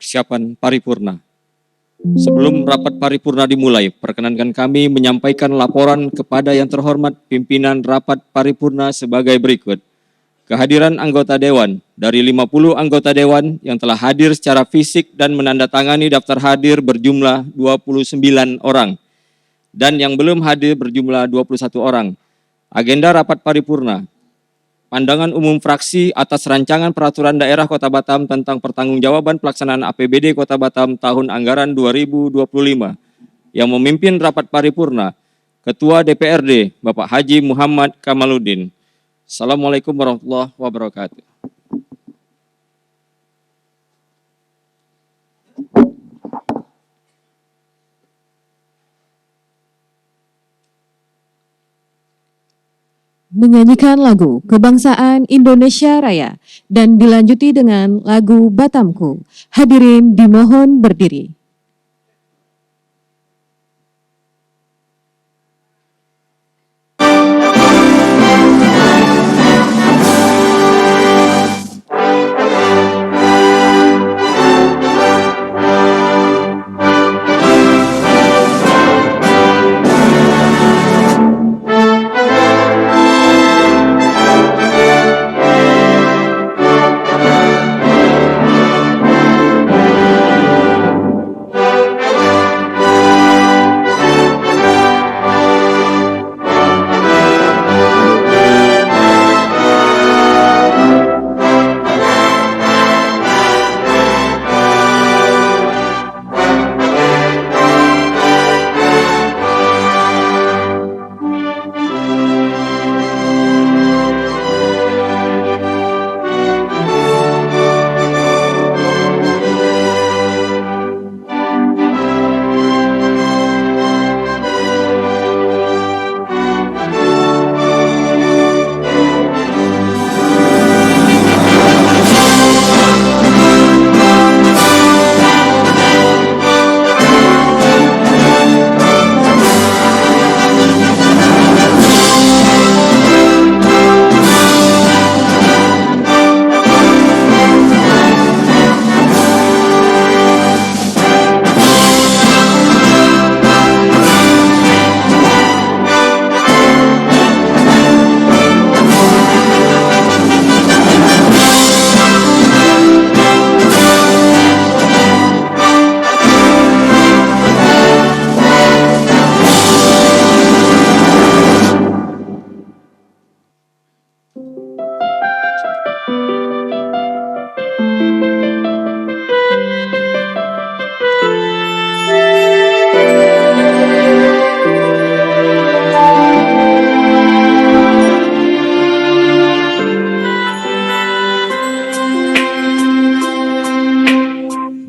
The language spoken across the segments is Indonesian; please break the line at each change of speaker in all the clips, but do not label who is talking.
persiapan paripurna. Sebelum rapat paripurna dimulai, perkenankan kami menyampaikan laporan kepada yang terhormat pimpinan rapat paripurna sebagai berikut. Kehadiran anggota Dewan, dari 50 anggota Dewan yang telah hadir secara fisik dan menandatangani daftar hadir berjumlah 29 orang. Dan yang belum hadir berjumlah 21 orang. Agenda rapat paripurna. Pandangan umum fraksi atas rancangan peraturan daerah Kota Batam tentang pertanggungjawaban pelaksanaan APBD Kota Batam tahun anggaran 2025. Yang memimpin rapat paripurna, Ketua DPRD Bapak Haji Muhammad Kamaluddin. Assalamualaikum warahmatullahi wabarakatuh.
Menyanyikan lagu Kebangsaan Indonesia Raya dan dilanjuti dengan lagu Batamku. Hadirin dimohon berdiri.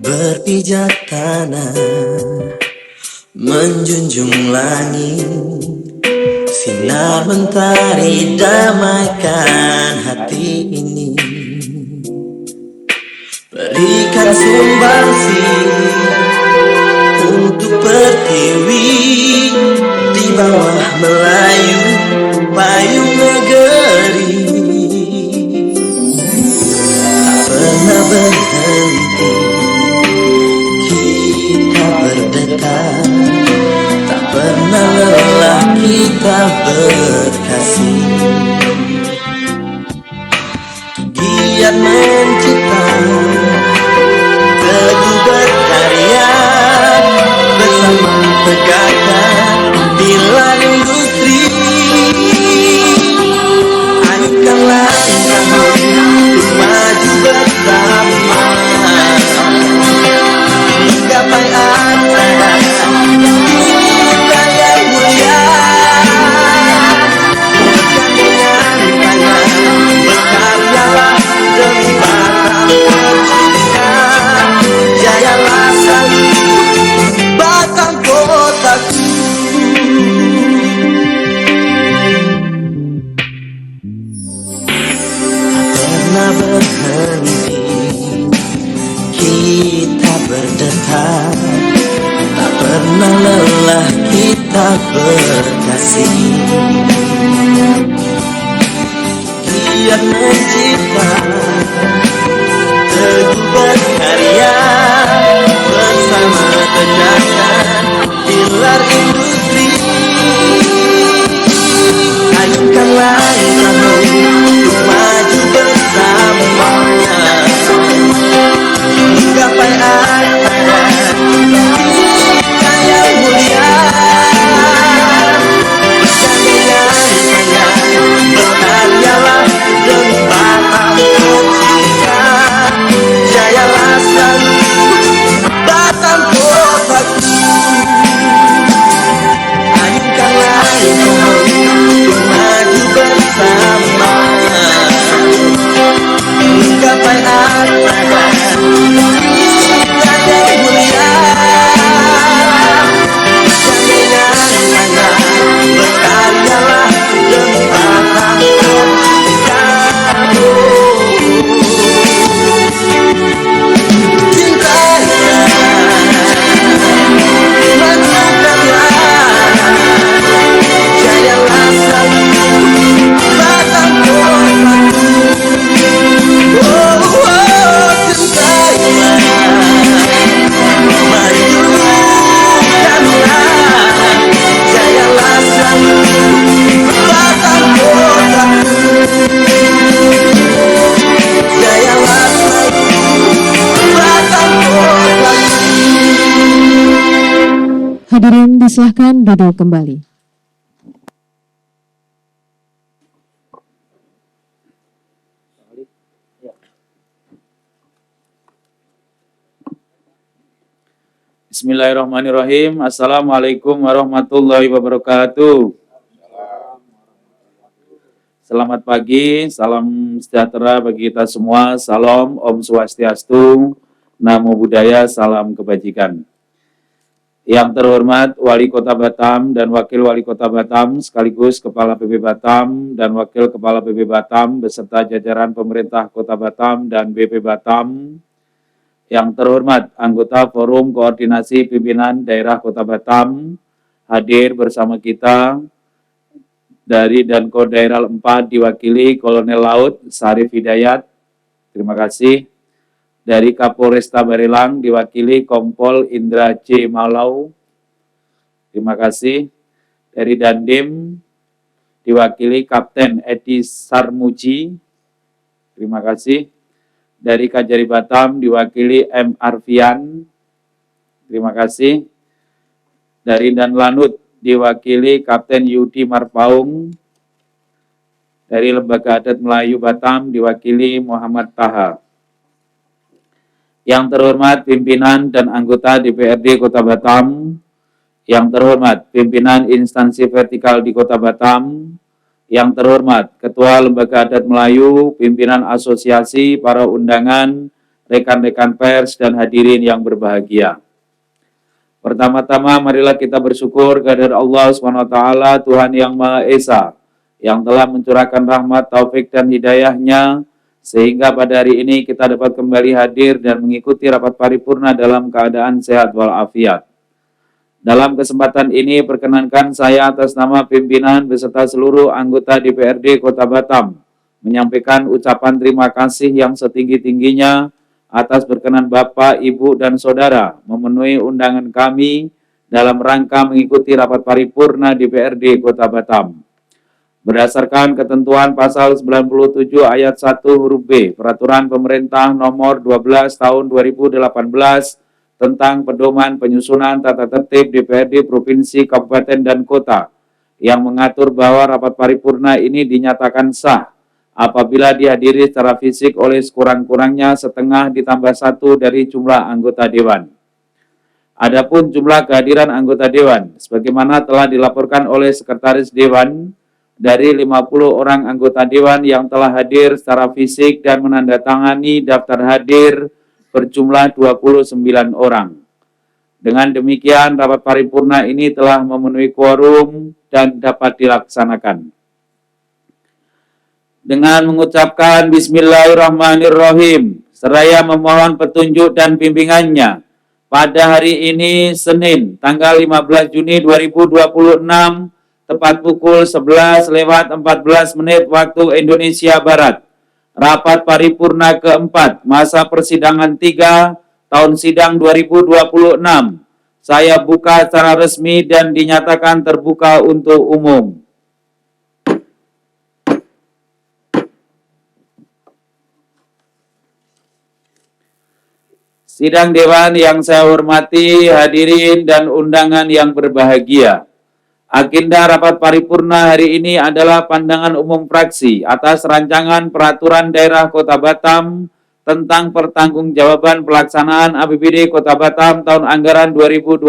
Berpijak tanah, menjunjung langit, sinar mentari damaikan hati ini. Berikan sumbangsi untuk pertiwi di bawah Melayu payung negeri. Tak pernah berhenti kita berdekat, tak pernah lelah kita berkasih. Giat mencipta, teguh berkarya, bersama tegakkan pilar industri. Ayunkanlah langkah untuk maju bersama, gapai anda kita yang mulia. Bergandengan tangan, berkaryalah demi Batam tercinta. Jayalah selalu Batam kotaku. Tak pernah berhenti kita berdetak, tak pernah lelah kita berkasih. Giat mencipta, teguh berkarya,
Hadirin disilahkan duduk kembali.
Bismillahirrahmanirrahim. Assalamualaikum warahmatullahi wabarakatuh. Selamat pagi, salam sejahtera bagi kita semua. Salam, Om Swastiastu, Namo Buddhaya, salam kebajikan. Yang terhormat Wali Kota Batam dan Wakil Wali Kota Batam, sekaligus Kepala PP Batam dan Wakil Kepala PP Batam, beserta jajaran pemerintah Kota Batam dan BP Batam. Yang terhormat anggota Forum Koordinasi Pimpinan Daerah Kota Batam, hadir bersama kita dari Danko Daerah 4 diwakili Kolonel Laut Sarif Hidayat, terima kasih. Dari Kapolresta Barelang diwakili Kompol Indra C. Malau, terima kasih. Dari Dandim diwakili Kapten Edi Sarmuji, terima kasih. Dari Kajari Batam diwakili M. Arfian, terima kasih. Dari Danlanut diwakili Kapten Yudi Marpaung. Dari Lembaga Adat Melayu Batam diwakili Muhammad Taha. Yang terhormat pimpinan dan anggota DPRD Kota Batam, yang terhormat pimpinan instansi vertikal di Kota Batam, yang terhormat Ketua Lembaga Adat Melayu, pimpinan asosiasi, para undangan, rekan-rekan pers, dan hadirin yang berbahagia. Pertama-tama marilah kita bersyukur kehadirat Allah SWT, Tuhan Yang Maha Esa, yang telah mencurahkan rahmat, taufik, dan hidayahnya, sehingga pada hari ini kita dapat kembali hadir dan mengikuti rapat paripurna dalam keadaan sehat walafiat. Dalam kesempatan ini, perkenankan saya atas nama pimpinan beserta seluruh anggota DPRD Kota Batam menyampaikan ucapan terima kasih yang setinggi-tingginya atas berkenan Bapak, Ibu, dan Saudara memenuhi undangan kami dalam rangka mengikuti rapat paripurna DPRD Kota Batam. Berdasarkan ketentuan pasal 97 ayat 1 huruf B Peraturan Pemerintah Nomor 12 Tahun 2018 tentang pedoman penyusunan tata tertib DPRD Provinsi, Kabupaten, dan Kota yang mengatur bahwa rapat paripurna ini dinyatakan sah apabila dihadiri secara fisik oleh sekurang-kurangnya setengah ditambah 1 dari jumlah anggota Dewan. Adapun jumlah kehadiran anggota Dewan, sebagaimana telah dilaporkan oleh Sekretaris Dewan, dari 50 orang anggota Dewan yang telah hadir secara fisik dan menandatangani daftar hadir berjumlah 29 orang. Dengan demikian, rapat paripurna ini telah memenuhi quorum dan dapat dilaksanakan. Dengan mengucapkan Bismillahirrahmanirrahim, seraya memohon petunjuk dan bimbingannya, pada hari ini, Senin, tanggal 15 Juni 2026, tepat pukul 11:14 waktu Indonesia Barat, rapat paripurna keempat masa persidangan 3 tahun sidang 2026 saya buka secara resmi dan dinyatakan terbuka untuk umum. Sidang Dewan yang saya hormati, hadirin dan undangan yang berbahagia. Agenda rapat paripurna hari ini adalah pandangan umum fraksi atas rancangan peraturan daerah Kota Batam tentang pertanggungjawaban pelaksanaan APBD Kota Batam tahun anggaran 2025.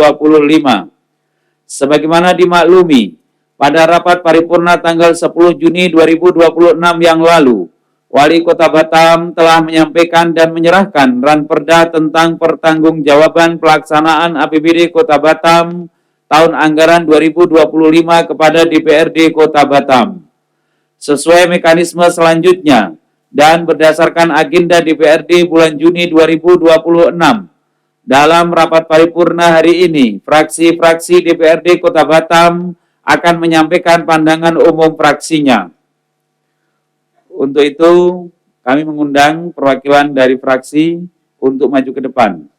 Sebagaimana dimaklumi, pada rapat paripurna tanggal 10 Juni 2026 yang lalu, Wali Kota Batam telah menyampaikan dan menyerahkan Ranperda tentang pertanggungjawaban pelaksanaan APBD Kota Batam tahun anggaran 2025 kepada DPRD Kota Batam. Sesuai mekanisme selanjutnya dan berdasarkan agenda DPRD bulan Juni 2026, dalam rapat paripurna hari ini, fraksi-fraksi DPRD Kota Batam akan menyampaikan pandangan umum fraksinya. Untuk itu, kami mengundang perwakilan dari fraksi untuk maju ke depan.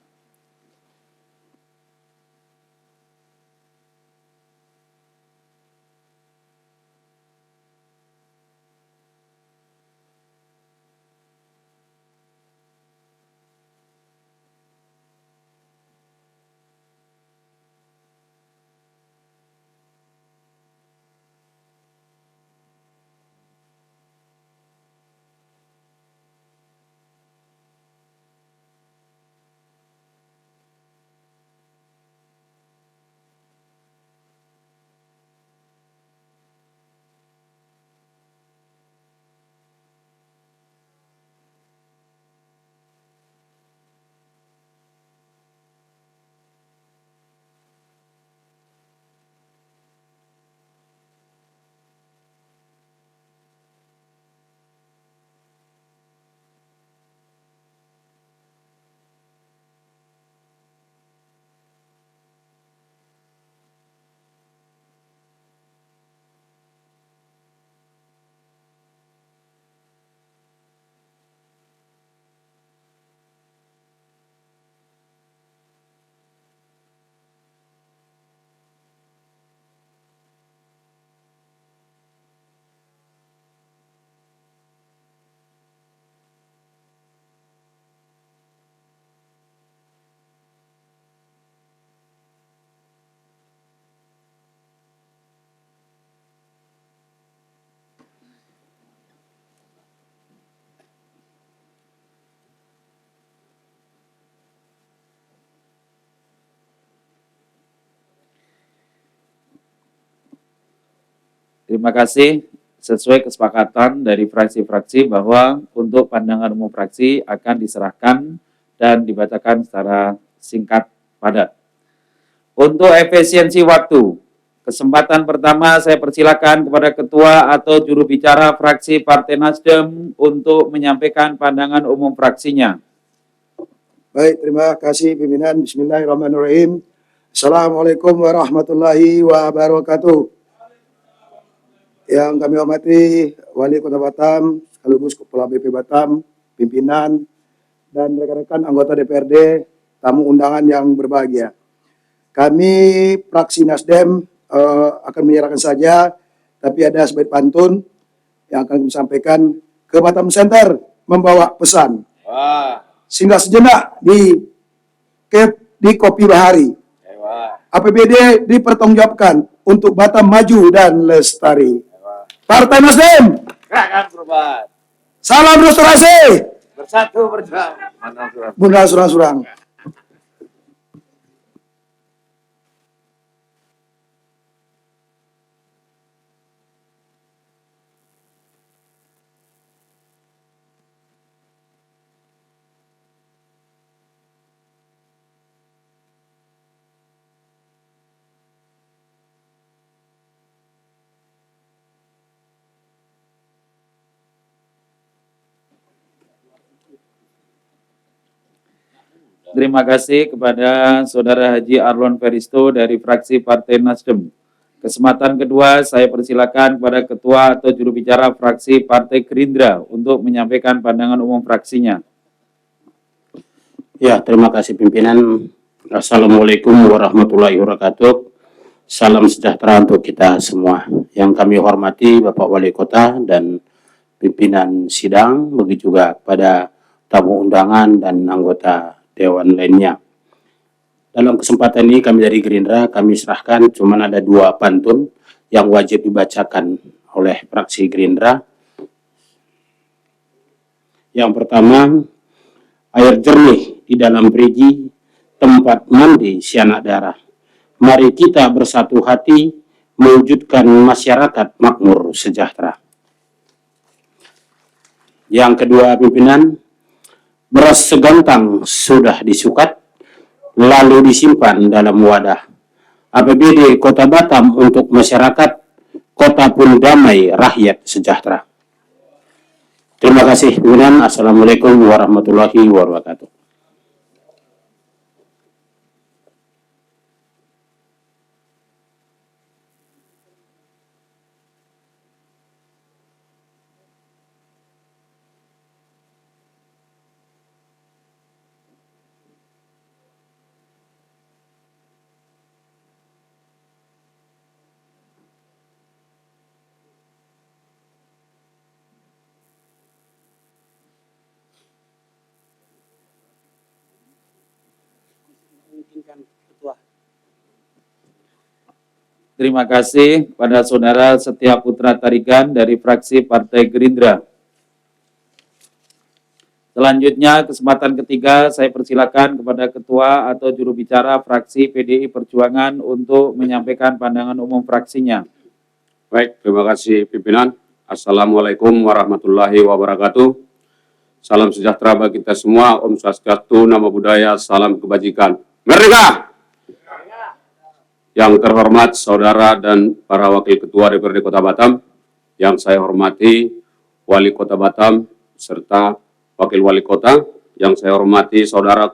Terima kasih. Sesuai kesepakatan dari fraksi-fraksi bahwa untuk pandangan umum fraksi akan diserahkan dan dibacakan secara singkat padat. Untuk efisiensi waktu, kesempatan pertama saya persilakan kepada ketua atau juru bicara fraksi Partai Nasdem untuk menyampaikan pandangan umum fraksinya.
Baik, terima kasih pimpinan. Bismillahirrahmanirrahim. Assalamualaikum warahmatullahi wabarakatuh. Yang kami hormati Wali Kota Batam, sekaligus Kepala BP Batam, pimpinan, dan rekan-rekan anggota DPRD, tamu undangan yang berbahagia. Kami fraksi Nasdem akan menyerahkan saja, tapi ada sebaik pantun yang akan kami sampaikan ke Batam Center membawa pesan. Singgah sejenak di Kopi Bahari. APBD dipertanggungjawabkan untuk Batam maju dan lestari. Partai Nasdem.
Gerakan perubahan.
Salam restorasi.
Bersatu berjuang.
Bunda surang-surang.
Terima kasih kepada Saudara Haji Arlon Feristo dari fraksi Partai Nasdem. Kesempatan kedua, saya persilakan kepada Ketua atau Juru Bicara fraksi Partai Gerindra untuk menyampaikan pandangan umum fraksinya.
Ya, terima kasih pimpinan. Assalamualaikum warahmatullahi wabarakatuh. Salam sejahtera untuk kita semua. Yang kami hormati Bapak Wali Kota dan pimpinan sidang, begitu juga kepada tamu undangan dan anggota Dewan lainnya. Dalam kesempatan ini kami dari Gerindra, kami serahkan cuma ada 2 pantun yang wajib dibacakan oleh fraksi Gerindra. Yang pertama, air jernih di dalam perigi, tempat mandi si anak darah. Mari kita bersatu hati, mewujudkan masyarakat makmur sejahtera. Yang kedua pimpinan, beras segantang sudah disukat, lalu disimpan dalam wadah. APBD Kota Batam untuk masyarakat, kota pun damai, rakyat sejahtera. Terima kasih pimpinan. Assalamualaikum warahmatullahi wabarakatuh.
Terima kasih pada Saudara Setia Putra Tarigan dari fraksi Partai Gerindra. Selanjutnya, kesempatan ketiga saya persilakan kepada Ketua atau Juru Bicara fraksi PDI Perjuangan untuk menyampaikan pandangan umum fraksinya.
Baik, terima kasih pimpinan. Assalamualaikum warahmatullahi wabarakatuh. Salam sejahtera bagi kita semua. Om Swastiastu, Namo Buddhaya, salam kebajikan. Merdeka! Yang terhormat saudara dan para wakil ketua DPRD Kota Batam, yang saya hormati Wali Kota Batam serta Wakil Wali Kota, yang saya hormati saudara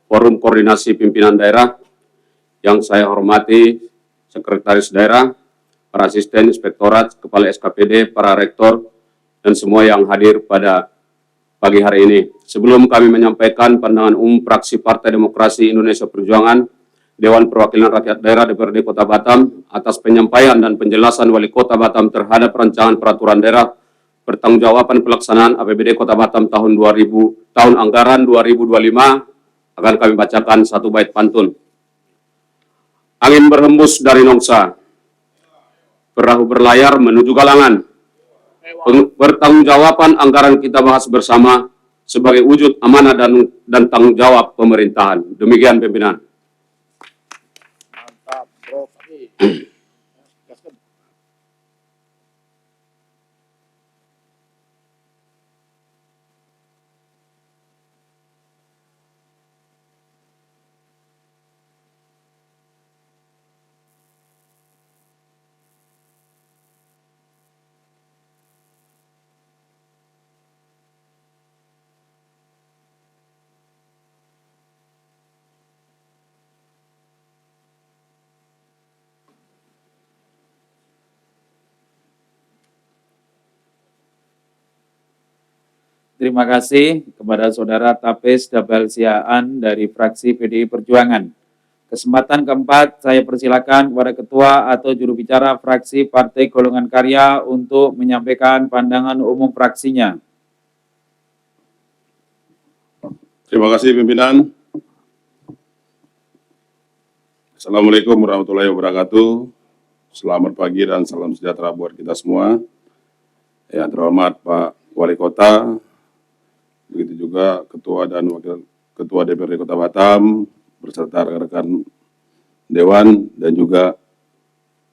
Forum Koordinasi Pimpinan Daerah, yang saya hormati Sekretaris Daerah, para asisten inspektorat, kepala SKPD, para rektor, dan semua yang hadir pada pagi hari ini. Sebelum kami menyampaikan pandangan umum fraksi Partai Demokrasi Indonesia Perjuangan, Dewan Perwakilan Rakyat Daerah DPRD Kota Batam atas penyampaian dan penjelasan Wali Kota Batam terhadap rancangan peraturan daerah pertanggungjawaban pelaksanaan APBD Kota Batam tahun anggaran 2025 akan kami bacakan satu bait pantun. Angin berhembus dari Nongsa, perahu berlayar menuju Galangan. Pertanggungjawaban anggaran kita bahas bersama sebagai wujud amanah dan tanggung jawab pemerintahan. Demikian pimpinan.
Terima kasih kepada Saudara Tapes Dabal Siaan dari fraksi PDI Perjuangan. Kesempatan keempat, saya persilakan kepada Ketua atau juru bicara fraksi Partai Golongan Karya untuk menyampaikan pandangan umum fraksinya.
Terima kasih pimpinan. Assalamualaikum warahmatullahi wabarakatuh. Selamat pagi dan salam sejahtera buat kita semua. Yang terhormat Pak Wali Kota, begitu juga Ketua dan Wakil Ketua DPRD Kota Batam, beserta rekan-rekan Dewan dan juga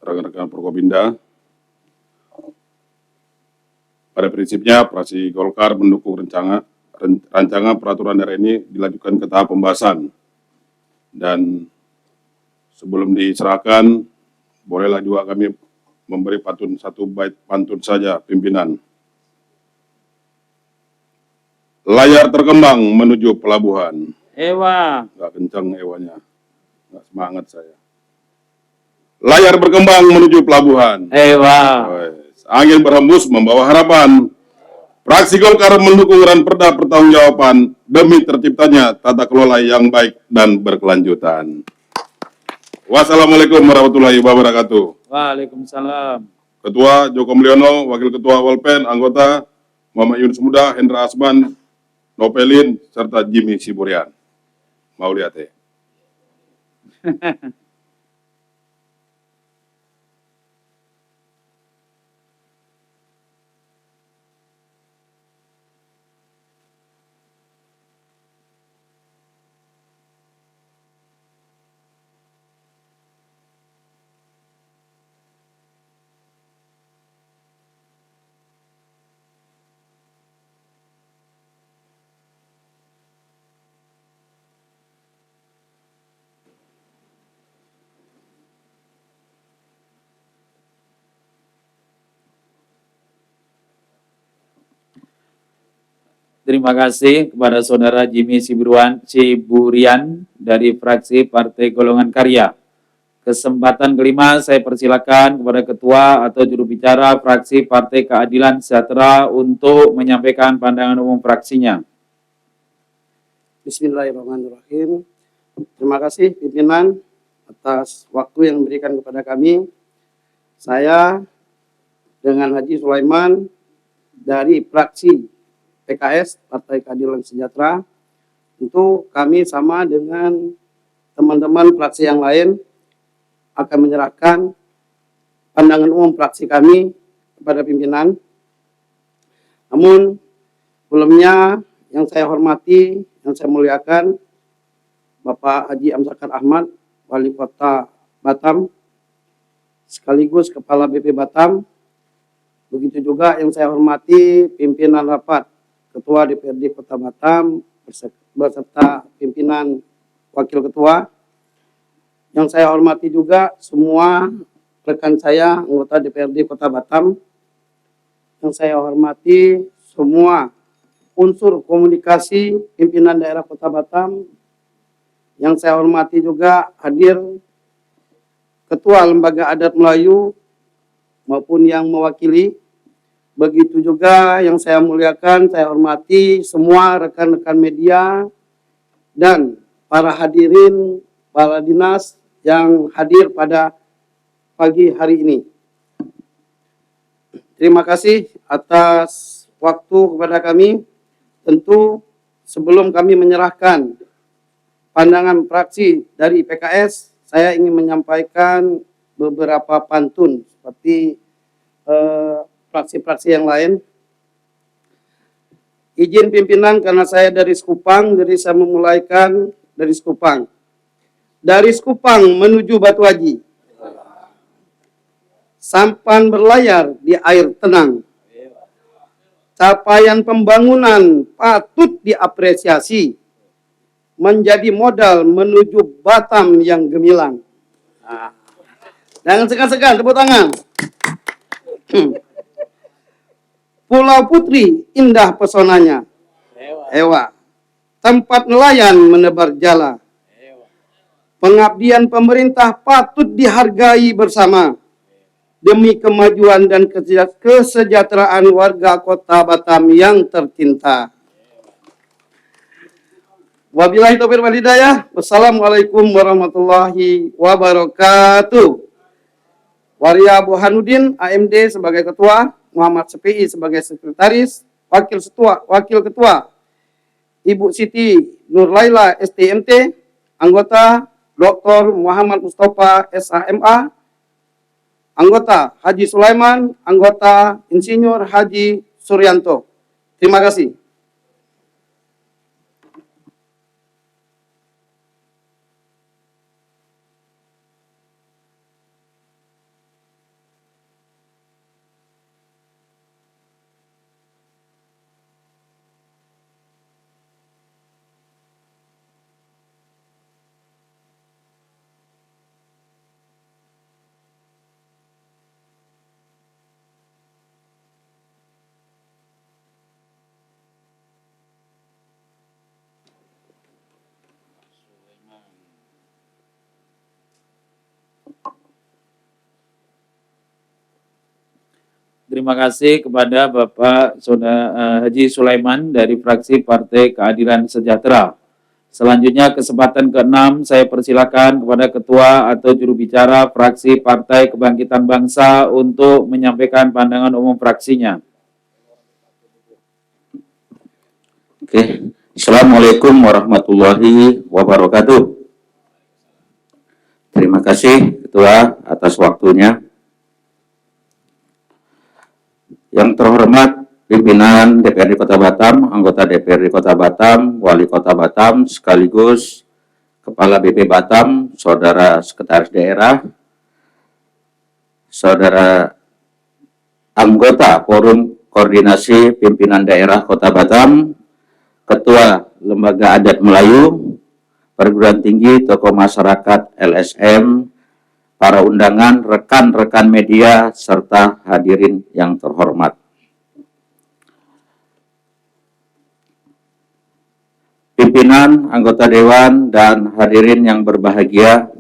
rekan-rekan Prokopimda. Pada prinsipnya, fraksi Golkar mendukung rancangan peraturan daerah ini dilanjutkan ke tahap pembahasan. Dan sebelum diserahkan, bolehlah juga kami memberi satu bait pantun saja, pimpinan. Layar terkembang menuju pelabuhan.
Ewa.
Nggak kencang ewanya. Nggak semangat saya. Layar berkembang menuju pelabuhan.
Ewa.
Angin berhembus membawa harapan. Fraksi Golkar mendukung Ranperda pertanggungjawaban demi terciptanya tata kelola yang baik dan berkelanjutan. Wassalamualaikum warahmatullahi wabarakatuh.
Waalaikumsalam.
Ketua Joko Mulyono, Wakil Ketua Walpen, anggota Muhammad Yunus Muda, Hendra Asman, Nopelin, serta Jimmy Siburian. Mau lihat ya?
Terima kasih kepada Saudara Jimmy Siburian dari fraksi Partai Golongan Karya. Kesempatan kelima, saya persilakan kepada Ketua atau juru bicara fraksi Partai Keadilan Sejahtera untuk menyampaikan pandangan umum fraksinya.
Bismillahirrahmanirrahim. Terima kasih pimpinan atas waktu yang diberikan kepada kami. Saya dengan Haji Sulaiman dari fraksi PKS, Partai Keadilan Sejahtera, tentu kami sama dengan teman-teman fraksi yang lain akan menyerahkan pandangan umum fraksi kami kepada pimpinan. Namun, sebelumnya yang saya hormati, yang saya muliakan, Bapak Haji Amzakar Ahmad, Wali Kota Batam, sekaligus Kepala BP Batam, begitu juga yang saya hormati pimpinan rapat Ketua DPRD Kota Batam beserta pimpinan Wakil Ketua. Yang saya hormati juga semua rekan saya anggota DPRD Kota Batam. Yang saya hormati semua unsur komunikasi pimpinan daerah Kota Batam. Yang saya hormati juga hadir Ketua Lembaga Adat Melayu maupun yang mewakili. Begitu juga yang saya muliakan, saya hormati semua rekan-rekan media dan para hadirin, para dinas yang hadir pada pagi hari ini. Terima kasih atas waktu kepada kami. Tentu sebelum kami menyerahkan pandangan fraksi dari PKS, saya ingin menyampaikan beberapa pantun seperti fraksi-fraksi yang lain. Izin pimpinan karena saya dari Sekupang, jadi saya memulaikan dari Sekupang. Dari Sekupang menuju Batu Haji. Sampan berlayar di air tenang. Capaian pembangunan patut diapresiasi. Menjadi modal menuju Batam yang gemilang. Nah, jangan segan-segan, tepuk tangan. Pulau Putri, indah pesonanya. Ewa. Tempat nelayan menebar jala. Pengabdian pemerintah patut dihargai bersama. Demi kemajuan dan kesejahteraan warga Kota Batam yang tercinta. Wabillahi taufiq wal hidayah. Wassalamualaikum warahmatullahi wabarakatuh. Waria Burhanuddin, AMD sebagai ketua, Muhammad Sepi sebagai sekretaris, wakil ketua, Ibu Siti Nurlaila STMT, anggota Dr. Muhammad Mustafa SHMA, anggota Haji Sulaiman, anggota Insinyur Haji Suryanto. Terima kasih.
Terima kasih kepada Bapak Haji Sulaiman dari fraksi Partai Keadilan Sejahtera. Selanjutnya kesempatan ke-6 saya persilakan kepada Ketua atau juru bicara fraksi Partai Kebangkitan Bangsa untuk menyampaikan pandangan umum fraksinya.
Oke. Assalamualaikum warahmatullahi wabarakatuh. Terima kasih Ketua atas waktunya. Yang terhormat pimpinan DPRD Kota Batam, anggota DPRD Kota Batam, Wali Kota Batam, sekaligus Kepala BP Batam, Saudara Sekretaris Daerah, Saudara anggota Forum Koordinasi Pimpinan Daerah Kota Batam, Ketua Lembaga Adat Melayu, Perguruan Tinggi, tokoh masyarakat, LSM, para undangan, rekan-rekan media, serta hadirin yang terhormat. Pimpinan, anggota Dewan, dan hadirin yang berbahagia,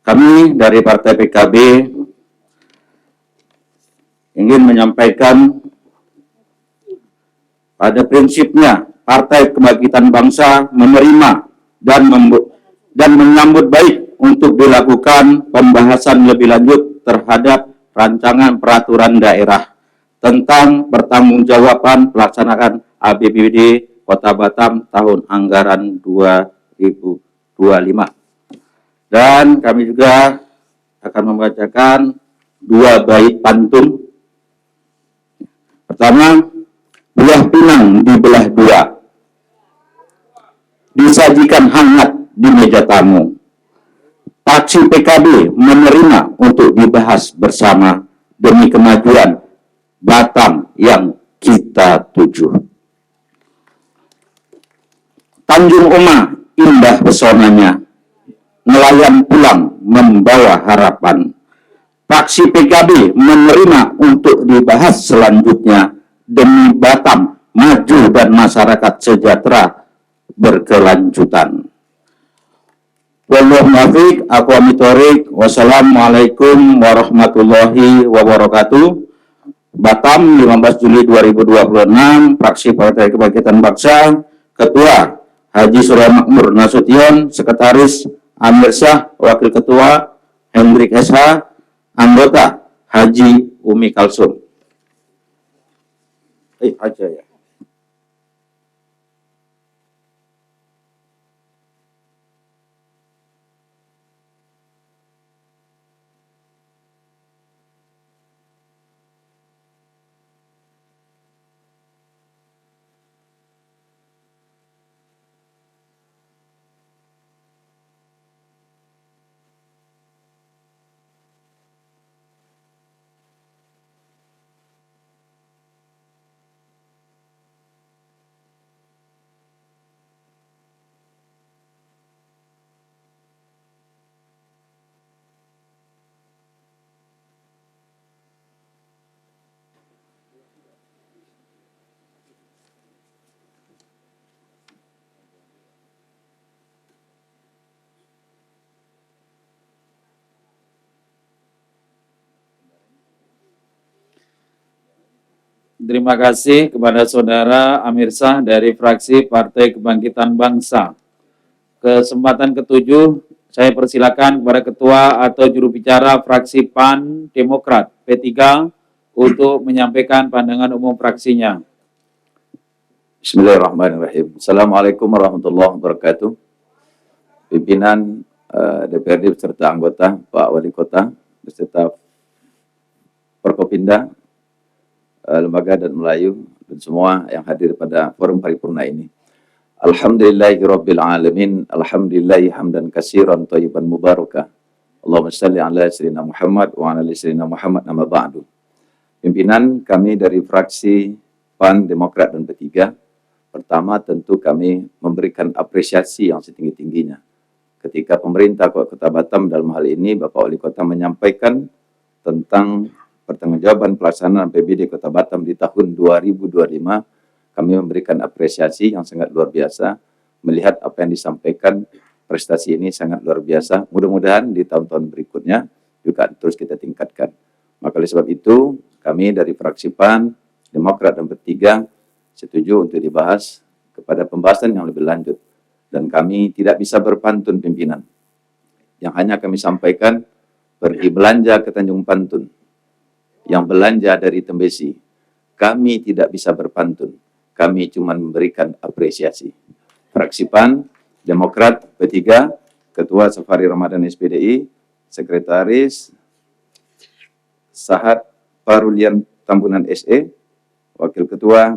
kami dari Partai PKB ingin menyampaikan pada prinsipnya Partai Kebangkitan Bangsa menerima dan menyambut baik untuk dilakukan pembahasan lebih lanjut terhadap rancangan peraturan daerah tentang pertanggungjawaban pelaksanaan APBD Kota Batam tahun anggaran 2025. Dan kami juga akan membacakan 2 bait pantun. Pertama, buah pinang dibelah 2, disajikan hangat di meja tamu. Fraksi PKB menerima untuk dibahas bersama demi kemajuan Batam yang kita tuju. Tanjung Uma indah pesonanya, nelayan pulang membawa harapan. Fraksi PKB menerima untuk dibahas selanjutnya demi Batam maju dan masyarakat sejahtera berkelanjutan. Wallahu muwaffiq, aku amitorik. Wassalamualaikum warahmatullahi wabarakatuh. Batam, 15 Juli 2026, fraksi Partai Kebangkitan Bangsa, Ketua Haji Surya Makmur Nasution, Sekretaris Amir Syah, Wakil Ketua Hendrik SH, anggota Haji Umi Kalsum. Aja ya.
Terima kasih kepada Saudara Amir Shah dari fraksi Partai Kebangkitan Bangsa. Kesempatan ketujuh, saya persilakan kepada Ketua atau juru bicara fraksi PAN Demokrat P3 untuk menyampaikan pandangan umum fraksinya.
Bismillahirrahmanirrahim. Assalamualaikum warahmatullahi wabarakatuh. Pimpinan DPRD beserta anggota, Pak Wali Kota, beserta Forkopimda, Lembaga dan Melayu, dan semua yang hadir pada forum paripurna ini. Alhamdulillahirabbil alamin, alhamdulillahi hamdan katsiran thayyiban mubarakah. Allahumma shalli ala sayyidina Muhammad wa ala ali sayyidina Muhammad amma ba'du. Pimpinan kami dari fraksi PAN, Demokrat dan P3, pertama tentu kami memberikan apresiasi yang setinggi-tingginya ketika pemerintah Kota Batam dalam hal ini Bapak Wali Kota menyampaikan tentang pertanggungjawaban pelaksanaan APBD Kota Batam di tahun 2025. Kami memberikan apresiasi yang sangat luar biasa, melihat apa yang disampaikan, prestasi ini sangat luar biasa. Mudah-mudahan di tahun-tahun berikutnya juga terus kita tingkatkan. Maka oleh sebab itu, kami dari fraksi PAN, Demokrat dan P3 setuju untuk dibahas kepada pembahasan yang lebih lanjut. Dan kami tidak bisa berpantun pimpinan. Yang hanya kami sampaikan, pergi belanja ke Tanjung Pantun. Yang belanja dari Tembesi. Kami tidak bisa berpantun. Kami cuma memberikan apresiasi. Fraksi PAN, Demokrat, P3, Ketua Safari Ramadan SPDI, Sekretaris Sahat Parulian Tambunan SE, Wakil Ketua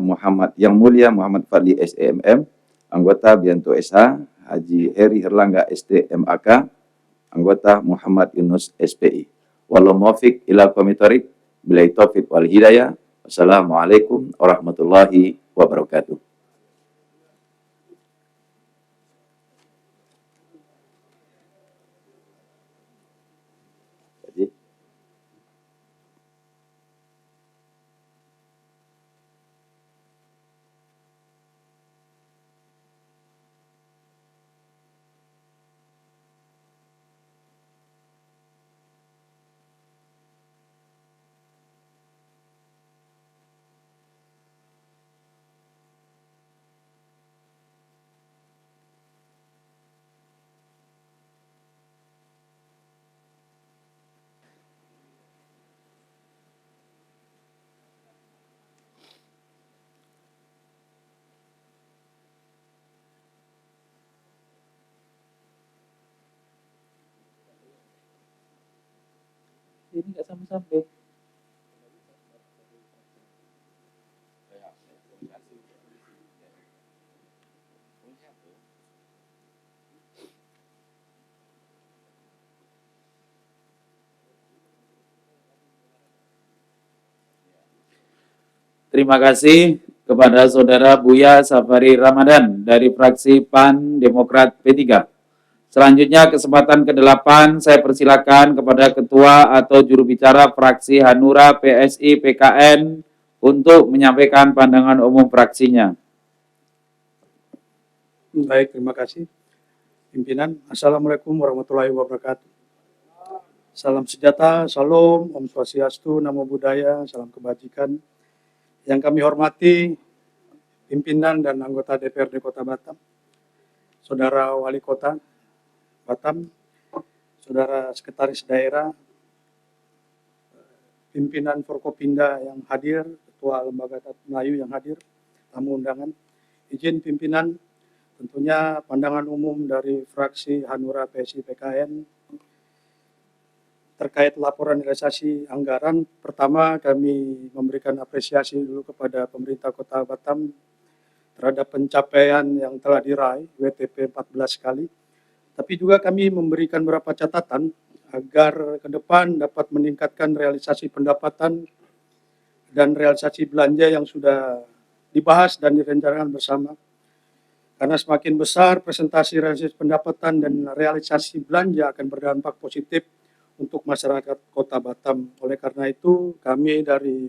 Yang Mulia Muhammad Fadli SEMM, Anggota Bianto SH, Haji Heri Herlangga STMAK, Anggota Muhammad Yunus SPI. Wallahu muwaffiq ila aqwamit thoriq, billahi taufiq wal hidayah. Wassalamualaikum warahmatullahi wabarakatuh.
Ini nggak sampai-sampai. Terima kasih kepada Saudara Buya Safari Ramadan dari fraksi PAN Demokrat P3. Selanjutnya kesempatan ke-8 saya persilakan kepada Ketua atau juru bicara fraksi Hanura PSI PKN untuk menyampaikan pandangan umum fraksinya.
Baik, terima kasih. Pimpinan, Assalamualaikum warahmatullahi wabarakatuh. Salam sejahtera, salam, Om Swastiastu, Namo Buddhaya, salam kebajikan. Yang kami hormati, pimpinan dan anggota DPRD Kota Batam, Saudara Wali Kota Batam, Saudara Sekretaris Daerah, pimpinan Forkopimda yang hadir, Ketua Lembaga Melayu yang hadir, tamu undangan. Izin pimpinan, tentunya pandangan umum dari fraksi Hanura PSI PKN terkait laporan realisasi anggaran. Pertama, kami memberikan apresiasi dulu kepada pemerintah Kota Batam terhadap pencapaian yang telah diraih, WTP 14 kali. Tapi juga kami memberikan beberapa catatan agar ke depan dapat meningkatkan realisasi pendapatan dan realisasi belanja yang sudah dibahas dan direncanakan bersama. Karena semakin besar presentasi realisasi pendapatan dan realisasi belanja akan berdampak positif untuk masyarakat Kota Batam. Oleh karena itu, kami dari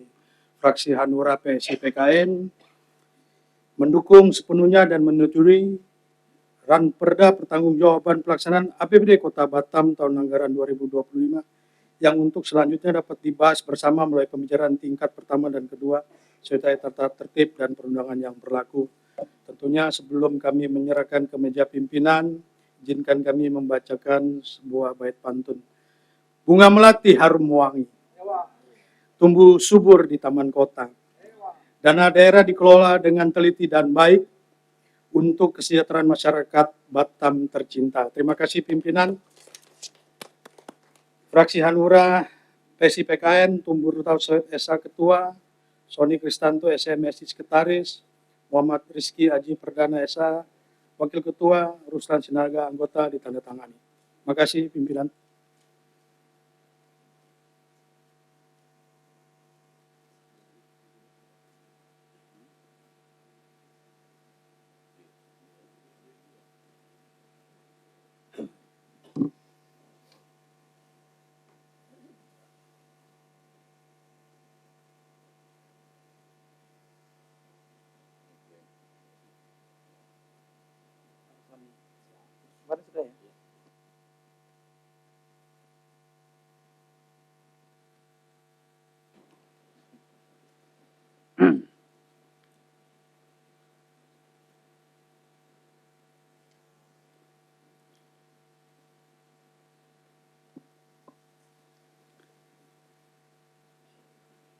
fraksi Hanura PSI PKN mendukung sepenuhnya dan menyetujui Ranperda Pertanggungjawaban Pelaksanaan APBD Kota Batam tahun anggaran 2025 yang untuk selanjutnya dapat dibahas bersama melalui pembicaraan tingkat pertama dan kedua serta tata tertib dan perundangan yang berlaku. Tentunya sebelum kami menyerahkan ke meja pimpinan, izinkan kami membacakan sebuah bait pantun. Bunga melati harum wangi, tumbuh subur di taman kota. Dana daerah dikelola dengan teliti dan baik untuk kesejahteraan masyarakat Batam tercinta. Terima kasih pimpinan. Fraksi Hanura, PSI PKN, Tumbur Tauhid SA Ketua, Sony Kristanto SMSI Sekretaris, Muhammad Rizky Aji Perdana SA, Wakil Ketua, Ruslan Sinaga anggota ditandatangani. Terima kasih pimpinan.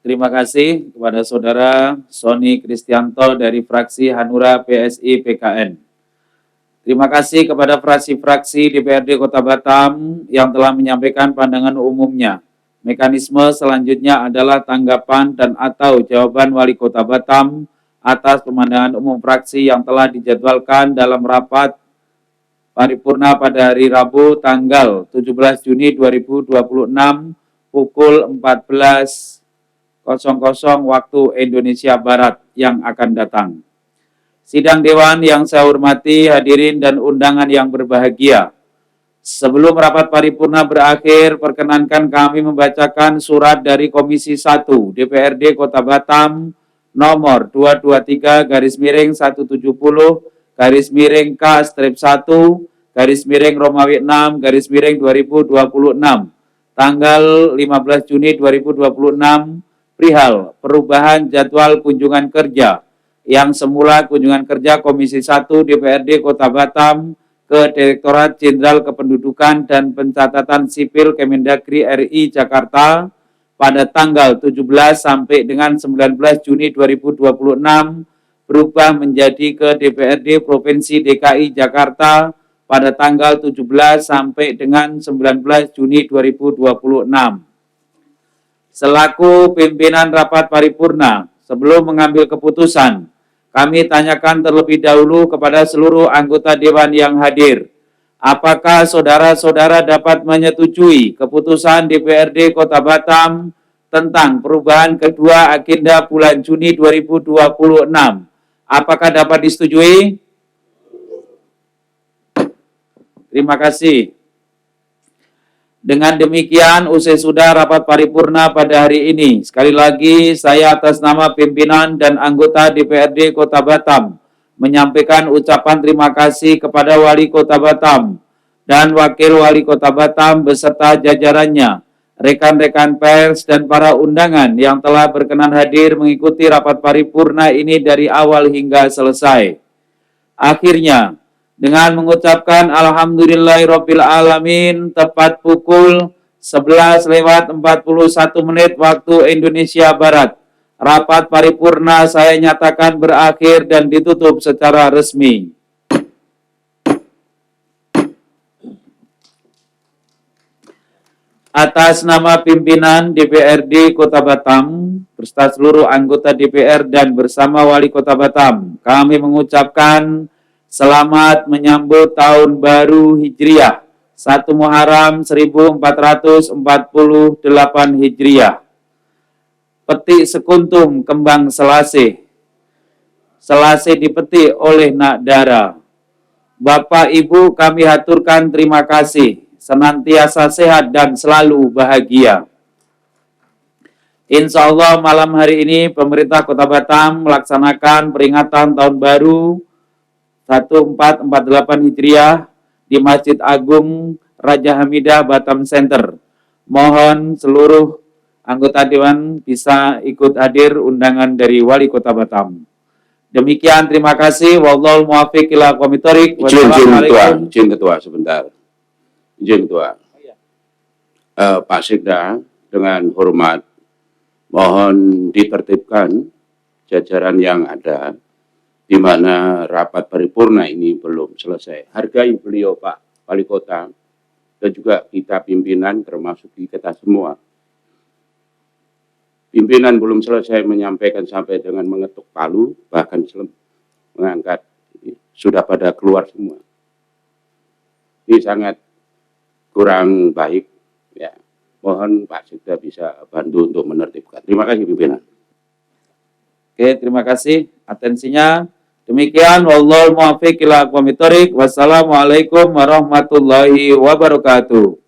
Terima kasih kepada Saudara Sony Kristianto dari fraksi Hanura PSI PKN. Terima kasih kepada fraksi-fraksi DPRD Kota Batam yang telah menyampaikan pandangan umumnya. Mekanisme selanjutnya adalah tanggapan dan atau jawaban Wali Kota Batam atas pemandangan umum fraksi yang telah dijadwalkan dalam rapat paripurna pada hari Rabu tanggal 17 Juni 2026 pukul 14.00 waktu Indonesia Barat yang akan datang. Sidang Dewan yang saya hormati, hadirin dan undangan yang berbahagia. Sebelum rapat paripurna berakhir, perkenankan kami membacakan surat dari Komisi 1 DPRD Kota Batam nomor 223-K-1 tanggal 15 Juni 2026 perihal perubahan jadwal kunjungan kerja yang semula kunjungan kerja Komisi 1 DPRD Kota Batam ke Direktorat Jenderal Kependudukan dan Pencatatan Sipil Kemendagri RI Jakarta pada tanggal 17 sampai dengan 19 Juni 2026 berubah menjadi ke DPRD Provinsi DKI Jakarta pada tanggal 17 sampai dengan 19 Juni 2026. Selaku pimpinan rapat paripurna, sebelum mengambil keputusan, kami tanyakan terlebih dahulu kepada seluruh anggota Dewan yang hadir. Apakah saudara-saudara dapat menyetujui keputusan DPRD Kota Batam tentang perubahan kedua agenda bulan Juni 2026? Apakah dapat disetujui? Terima kasih. Dengan demikian, usai sudah rapat paripurna pada hari ini. Sekali lagi, saya atas nama pimpinan dan anggota DPRD Kota Batam menyampaikan ucapan terima kasih kepada Wali Kota Batam dan Wakil Wali Kota Batam beserta jajarannya, rekan-rekan pers dan para undangan yang telah berkenan hadir mengikuti rapat paripurna ini dari awal hingga selesai. Akhirnya, dengan mengucapkan Alhamdulillahirabbil alamin tepat pukul 11:41 waktu Indonesia Barat, rapat paripurna saya nyatakan berakhir dan ditutup secara resmi. Atas nama pimpinan DPRD Kota Batam beserta seluruh anggota DPR dan bersama Wali Kota Batam, kami mengucapkan selamat menyambut Tahun Baru Hijriah 1 Muharram 1448 Hijriah. Petik sekuntum kembang selasih. Selasih dipetik oleh nak dara. Bapak Ibu kami haturkan terima kasih. Senantiasa sehat dan selalu bahagia. Insya Allah malam hari ini pemerintah Kota Batam melaksanakan peringatan Tahun Baru 1448 Hijriah di Masjid Agung Raja Hamidah Batam Center. Mohon seluruh anggota Dewan bisa ikut hadir undangan dari Wali Kota Batam. Demikian, terima kasih. Wallahul muwaffiq ila aqwamit thoriq.
Izin ketua sebentar. Izin ketua. Pak Sekda, dengan hormat mohon ditertibkan jajaran yang ada di mana rapat paripurna ini belum selesai. Hargai beliau Pak Wali Kota dan juga kita pimpinan termasuk kita semua. Pimpinan belum selesai menyampaikan sampai dengan mengetuk palu, bahkan mengangkat, sudah pada keluar semua. Ini sangat kurang baik. Ya, mohon Pak Sekda bisa bantu untuk menertibkan. Terima kasih pimpinan.
Oke, terima kasih atensinya. Demikian, wallahul muwaffiq ila aqwamit thoriq. Wassalamualaikum warahmatullahi wabarakatuh.